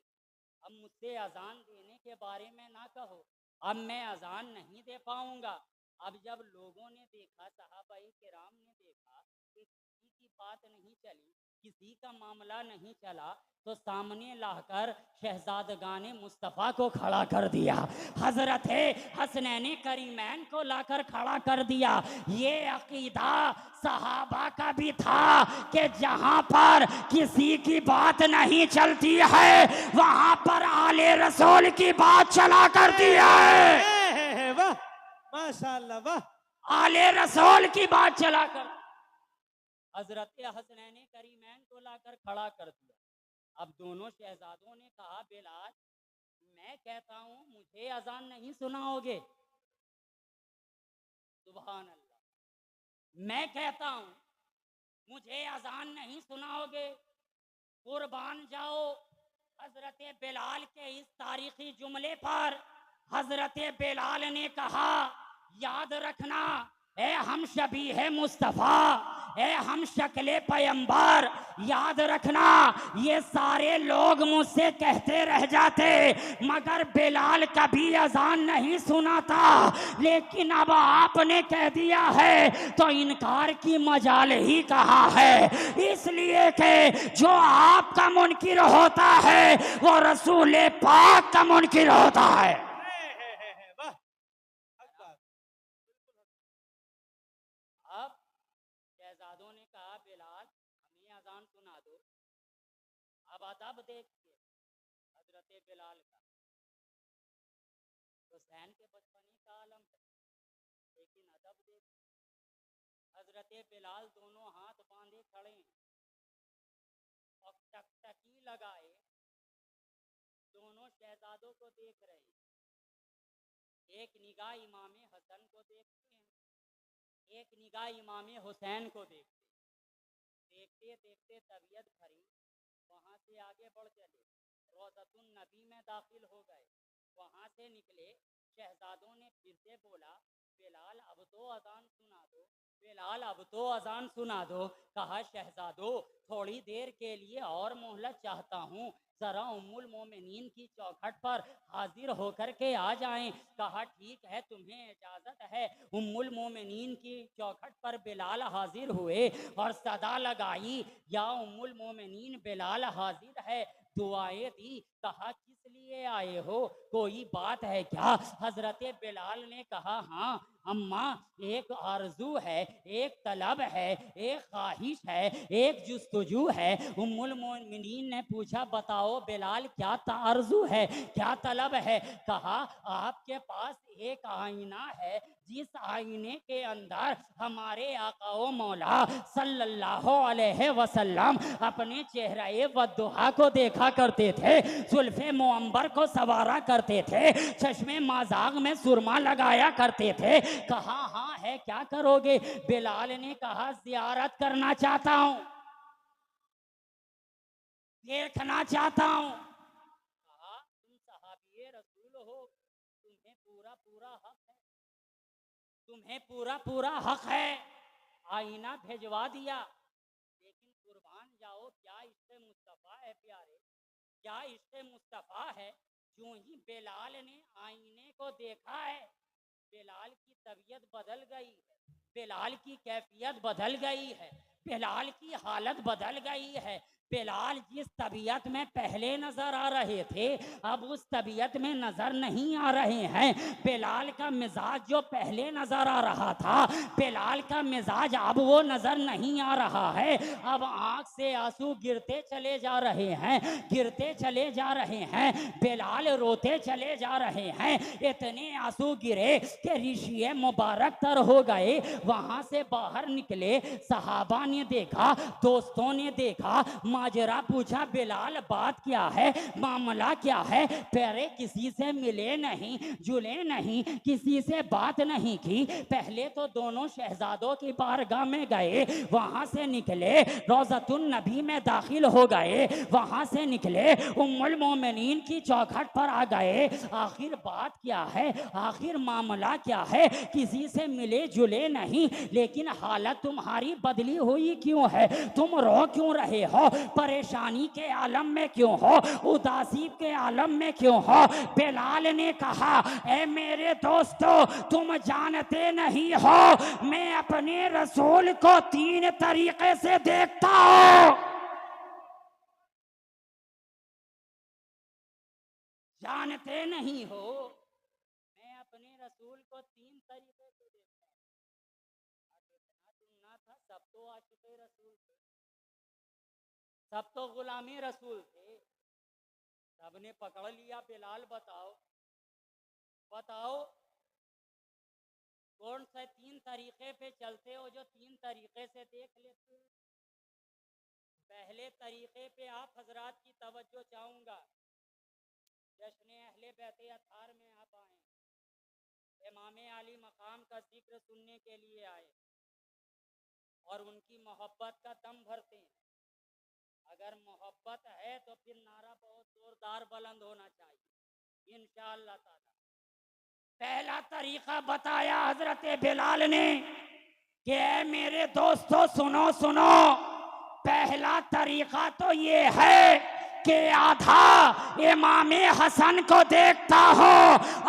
अब मुझसे अजान देने के बारे में ना कहो, अब मैं अजान नहीं दे पाऊंगा। अब जब लोगों ने देखा, सहाबाए किराम ने देखा कि किसी की बात नहीं चली, किसी का मामला नहीं चला, तो सामने लाकर शहजादगाने मुस्तफ़ा को खड़ा कर दिया, हजरत हसनैन करीमैन को लाकर खड़ा कर दिया। ये अकीदा सहाबा का भी था कि जहां पर किसी की बात नहीं चलती है वहां पर आले रसूल की बात चला करती है। वाह माशाअल्लाह वाह। आले रसूल की बात चला कर। हजरत हसनैन करीमैन को लाकर खड़ा कर दिया। अब दोनों शहजादों ने कहा, बिलाल मैं कहता हूं मुझे अजान नहीं सुनाओगे? सुभान अल्लाह। मैं कहता हूं मुझे अजान नहीं सुनाओगे? कुर्बान जाओ। हजरत बिलाल के इस तारीखी जुमले पर हजरत बिलाल ने कहा, याद रखना ए हम शबी है मुस्तफ़ा, ए हम शक्ले पैगंबर, याद रखना ये सारे लोग मुझसे कहते रह जाते मगर बिलाल कभी अजान नहीं सुनाता, लेकिन अब आपने कह दिया है तो इनकार की मजाल ही कहाँ है। इसलिए कि जो आपका मुनकिर होता है वो रसूल पाक का मुनकिर होता है। वाह अकबर। अब शहजादों ने कहा, बिलाल हमें अजान सुना दो। अब अदब देखिए हजरत बिलाल का। हुसैन के बचपने का आलम है, लेकिन अदब देखिए। हजरत बिलाल दोनों हाथ बांधे खड़े हैं और टकटकी लगाए दोनों शहजादों को देख रहे हैं। एक निगाह इमाम हसन को देखते हैं, एक निगाह इमाम हुसैन को देखते। देखते देखते तबीयत भरी, वहाँ से आगे बढ़ चले, रोज़तुन नबी में दाखिल हो गए। वहाँ से निकले, शहजादों ने फिर से बोला, बिलाल अब तो अजान सुना दो, बिलाल अब तो अजान सुना दो। कहा, शहजादों थोड़ी देर के लिए और मोहलत चाहता हूँ, जरा उम्मुल मोमिनीन की चौखट पर हाजिर होकर के आ जाएं। कहा, ठीक है तुम्हें इजाजत है। उम्मुल मोमिनीन की चौखट पर बिलाल हाजिर हुए और सदा लगाई, या उम्मुल मोमिनीन बिलाल हाजिर है। दुआएं दी। कहा, किस लिए आए हो, कोई बात है क्या? हजरत बिलाल ने कहा, हाँ अम्मा, एक आरजू है, एक तलब है, एक ख्वाहिश है, एक जुस्तजू है। उम्मुल मोमिनीन ने पूछा, बताओ बिलाल क्या आरजू है, क्या तलब है? कहा, आपके पास एक आईना है, जिस आईने के अंदर हमारे आका ओ मौला सल्लल्लाहु अलैहि वसल्लम अपने चेहरे वद्दुहा को देखा करते थे, जुल्फे मुअम्बर को सवारा करते थे, चश्मे माजाग में सुरमा लगाया करते थे। कहा, हाँ है, क्या करोगे? बिलाल ने कहा, जियारत करना चाहता हूं, देखना चाहता हूं। कहा, तुम सहाबी रसूल हो, तुम्हें पूरा पूरा हक है, तुम्हें पूरा पूरा हक है। आईना भेजवा दिया, लेकिन कुर्बान जाओ, क्या इश्क़ मुस्तफ़ा है प्यारे, क्या इश्क़ मुस्तफ़ा है। जो ही बिलाल ने आईने को देखा है, बिलाल की तबीयत बदल गई है, बिलाल की कैफियत बदल गई है, बिलाल की हालत बदल गई है। बिलाल जिस तबीयत में पहले नजर आ रहे थे अब उस तबीयत में नजर नहीं आ रहे हैं। बिलाल का मिजाज जो पहले नजर आ रहा था, बिलाल का मिजाज अब वो नजर नहीं आ रहा है। अब आंख से आंसू गिरते चले जा रहे हैं, गिरते चले जा रहे हैं। बिलाल रोते चले जा रहे हैं। इतने आंसू गिरे कि ऋषि मुबारक तर हो गए। वहां से बाहर निकले, सहाबा ने देखा, दोस्तों ने देखा, माजरा पूछा, बिलाल बात क्या है, मामला क्या है? पहले किसी से मिले नहीं, जुले नहीं, किसी से बात नहीं की। पहले तो दोनों शहजादों की बारगाह में गए, वहां से निकले रोज़तुन नबी में दाखिल हो गए, वहां से निकले उम्मुल मोमिनीन की चौखट पर आ गए। आखिर बात क्या है, आखिर मामला क्या है? किसी से मिले जुले नहीं, लेकिन हालत तुम्हारी बदली हुई क्यों है? तुम रो क्यों रहे हो? परेशानी के आलम में क्यों हो? उदासी के आलम में क्यों हो? बिलाल ने कहा, ए मेरे दोस्तों, तुम जानते नहीं हो मैं अपने रसूल को 3 तरीके से देखता हूं। जानते नहीं हो मैं अपने रसूल को 3 तरीके से देखता हूं। इतना सुनना था, सब तो आशिक़े रसूल थे, सब तो गुलामी रसूल थे, सबने पकड़ लिया। बिलाल बताओ बताओ कौन से 3 तरीके पे चलते हो जो 3 तरीके से देख लेते हो? पहले तरीके पे आप हजरात की तवज्जो चाहूंगा। जश्न अहले बैत अतार में आप आए, इमाम अली मकाम का जिक्र सुनने के लिए आए और उनकी मोहब्बत का दम भरते हैं। अगर मोहब्बत है तो फिर नारा बहुत जोरदार बुलंद होना चाहिए इंशाअल्लाह ताला। पहला तरीका बताया हजरत बिलाल ने कि ऐ मेरे दोस्तों सुनो सुनो, पहला तरीका तो ये है कि आधा इमाम हसन को देखता हो,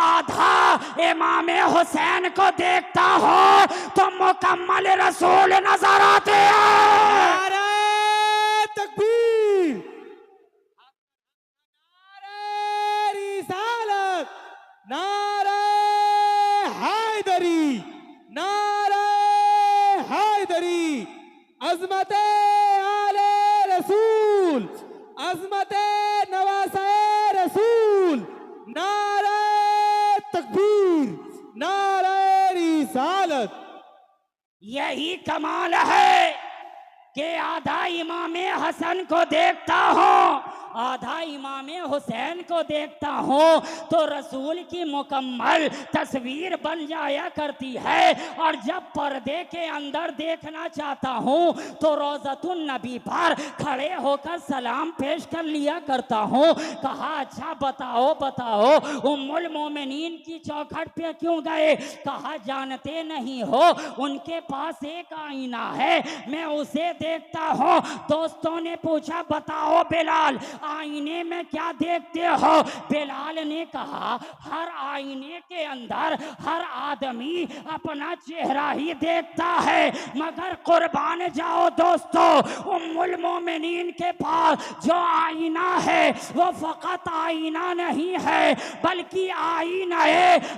आधा इमाम हुसैन को देखता हो तो मुकम्मल रसूल नजर आते हैं। नारे तकबीर, नारे रिसालत, नारे हैदरी, नारे हैदरी, अजमत आले रसूल, अजमत नवासे रसूल, नारे तकबीर, नारे रिसालत। यही कमाल है कि आधा इमाम हसन को देखता हूँ, आधा इमाम हुसैन को देखता हूँ तो रसूल की मुकम्मल तस्वीर बन जाया करती है। और जब पर्दे के अंदर देखना चाहता हूँ तो रोज़तुन नबी पर खड़े होकर सलाम पेश कर लिया करता हूँ। कहा, अच्छा बताओ बताओ उम्मुल मोमिनीन की चौखट पे क्यों गए? कहा, जानते नहीं हो उनके पास एक आईना है, मैं उसे देखता हूँ। दोस्तों ने पूछा, बताओ बिलाल आईने में क्या देखते हो? बिलाल ने कहा, हर आईने के अंदर हर आदमी अपना चेहरा ही देखता है, मगर कुर्बान जाओ दोस्तों, उम्मुल मोमिनीन के पास जो आईना है वो फकत आईना नहीं है बल्कि आईना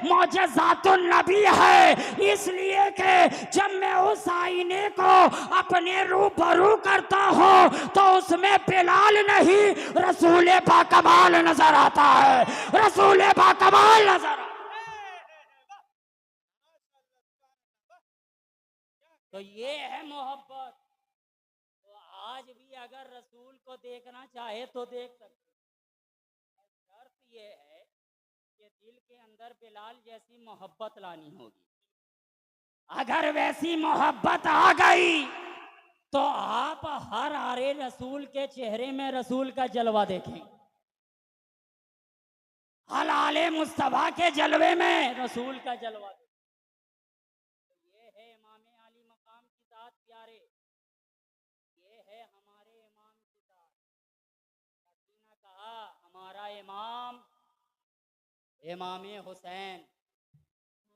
मौजज़ातुन नबी है। इसलिए कि जब मैं उस आईने को अपने रूबरू करता हूँ तो उसमें बिलाल नहीं रसूल बाकमाल नजर आता है, रसूल बाकमाल नजर आता है। तो ये है मोहब्बत। तो आज भी अगर रसूल को देखना चाहे तो देख सकते। शर्त ये है कि दिल के अंदर बिलाल जैसी मोहब्बत लानी होगी। अगर वैसी मोहब्बत आ गई तो आप हर आरे रसूल के चेहरे में रसूल का जलवा देखें, हलाले मुस्तफा के जलवे में रसूल का जलवा देखें। तो ये है इमाम अली मकाम की ज़ात प्यारे, ये है हमारे इमाम की ज़ात। हसीना कहा, हमारा इमाम इमाम हुसैन,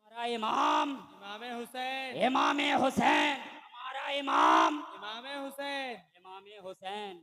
हमारा इमाम इमाम हुसैन, इमाम हुसैन, हमारा इमाम इमाम हुसैन, इमाम हुसैन।